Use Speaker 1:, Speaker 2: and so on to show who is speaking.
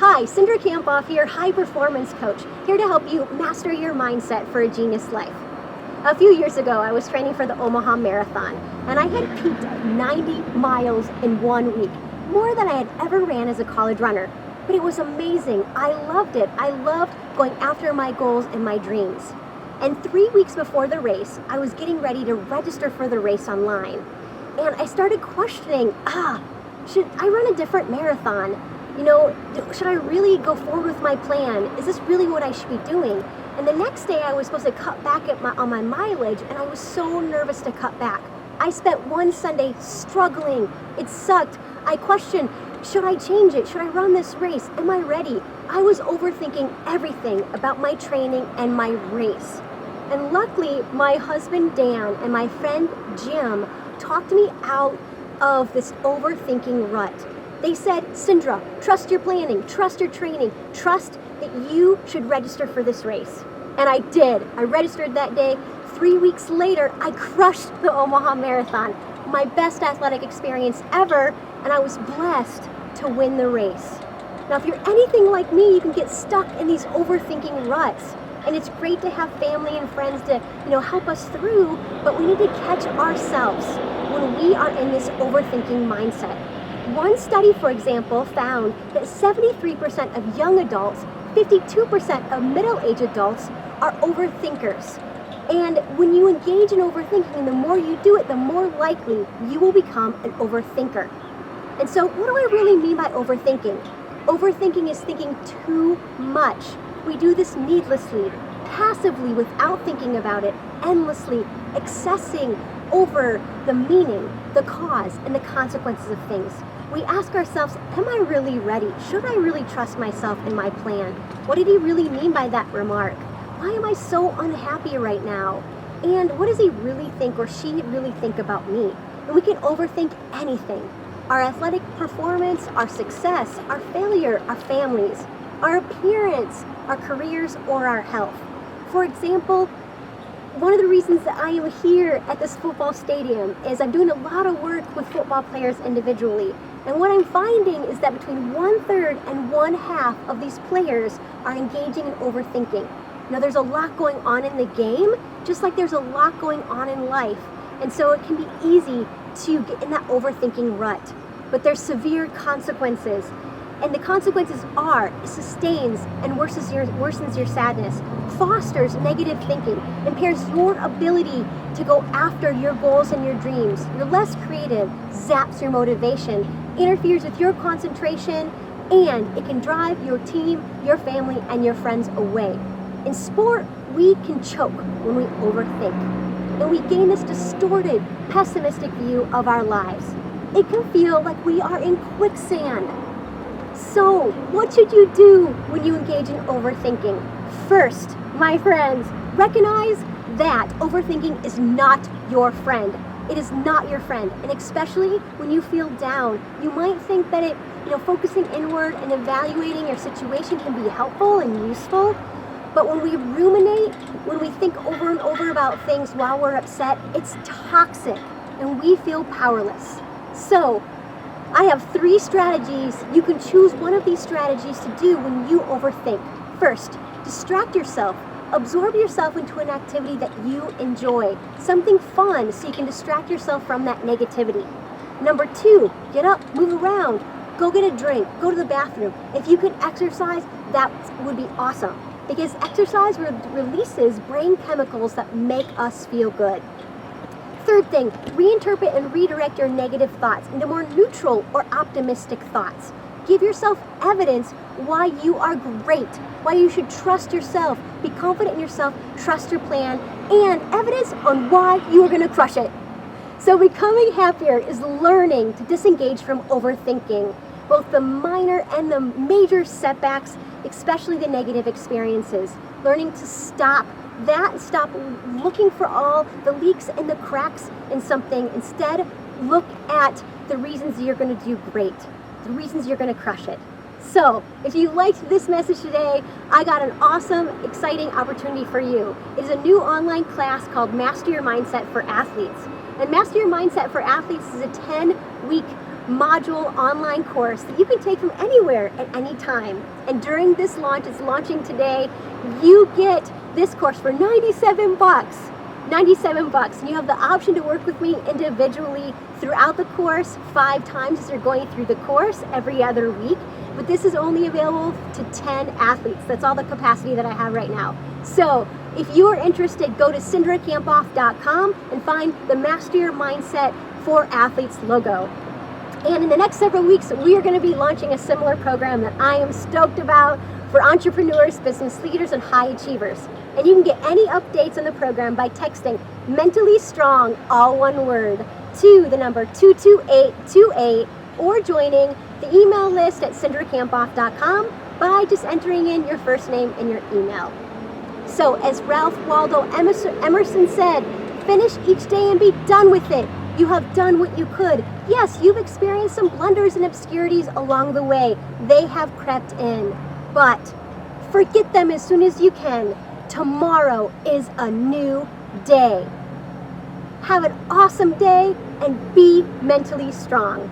Speaker 1: Hi, Cindra Kamphoff here, high performance coach, here to help you master your mindset for a genius life. A few years ago, I was training for the Omaha Marathon, and I had peaked at 90 miles in 1 week, more than I had ever ran as a college runner. But it was amazing. I loved it. I loved going after my goals and my dreams. And 3 weeks before the race, I was getting ready to register for the race online. And I started questioning, should I run a different marathon? Should I really go forward with my plan? Is this really what I should be doing? And the next day I was supposed to cut back on my mileage, and I was so nervous to cut back. I spent one Sunday struggling. It sucked. I questioned, should I change it? Should I run this race? Am I ready? I was overthinking everything about my training and my race. And luckily, my husband Dan and my friend Jim talked me out of this overthinking rut. They said, Cindra, trust your planning, trust your training, trust that you should register for this race. And I did. I registered that day. 3 weeks later, I crushed the Omaha Marathon, my best athletic experience ever, and I was blessed to win the race. Now, if you're anything like me, you can get stuck in these overthinking ruts. And it's great to have family and friends to, help us through, but we need to catch ourselves when we are in this overthinking mindset. One study, for example, found that 73% of young adults, 52% of middle-aged adults are overthinkers. And when you engage in overthinking, the more you do it, the more likely you will become an overthinker. And so what do I really mean by overthinking? Overthinking is thinking too much. We do this needlessly, passively, without thinking about it, endlessly, excessing over the meaning, the cause, and the consequences of things. We ask ourselves, am I really ready? Should I really trust myself and my plan? What did he really mean by that remark? Why am I so unhappy right now? And what does he really think or she really think about me? And we can overthink anything. Our athletic performance, our success, our failure, our families, our appearance, our careers, or our health. For example, one of the reasons that I am here at this football stadium is I'm doing a lot of work with football players individually. And what I'm finding is that between 1/3 and 1/2 of these players are engaging in overthinking. Now, there's a lot going on in the game, just like there's a lot going on in life. And so it can be easy to get in that overthinking rut. But there's severe consequences. And the consequences are, it sustains and worsens your sadness, fosters negative thinking, impairs your ability to go after your goals and your dreams. You're less creative, zaps your motivation, interferes with your concentration, and it can drive your team, your family, and your friends away. In sport, we can choke when we overthink, and we gain this distorted, pessimistic view of our lives. It can feel like we are in quicksand. So, what should you do when you engage in overthinking? First, my friends, recognize that overthinking is not your friend. It is not your friend. And especially when you feel down, you might think that focusing inward and evaluating your situation can be helpful and useful. But when we ruminate, when we think over and over about things while we're upset, it's toxic and we feel powerless. So, I have 3 strategies. You can choose one of these strategies to do when you overthink. First, distract yourself. Absorb yourself into an activity that you enjoy. Something fun so you can distract yourself from that negativity. Number 2, get up, move around, go get a drink, go to the bathroom. If you could exercise, that would be awesome. Because exercise releases brain chemicals that make us feel good. Third thing, reinterpret and redirect your negative thoughts into more neutral or optimistic thoughts. Give yourself evidence why you are great, why you should trust yourself, be confident in yourself, trust your plan, and evidence on why you are going to crush it. So becoming happier is learning to disengage from overthinking, both the minor and the major setbacks, especially the negative experiences. Learning to stop looking for all the leaks and the cracks in something. Instead, look at the reasons you're going to do great, the reasons you're going to crush it. So, if you liked this message today, I got an awesome, exciting opportunity for you. It is a new online class called Master Your Mindset for Athletes. And Master Your Mindset for Athletes is a 10-week module online course that you can take from anywhere at any time. And during this launch, it's launching today, you get this course for 97 bucks. 97 bucks, and you have the option to work with me individually throughout the course 5 times as you're going through the course every other week. But this is only available to 10 athletes. That's all the capacity that I have right now. So if you are interested, go to cindrakamphoff.com and find the Master Your Mindset for Athletes logo. And in the next several weeks, we are going to be launching a similar program that I am stoked about for entrepreneurs, business leaders, and high achievers. And you can get any updates on the program by texting Mentally Strong, all one word, to the number 22828, or joining the email list at cindrakamphoff.com by just entering in your first name and your email. So as Ralph Waldo Emerson said, finish each day and be done with it. You have done what you could. Yes, you've experienced some blunders and obscurities along the way. They have crept in. But forget them as soon as you can. Tomorrow is a new day. Have an awesome day and be mentally strong.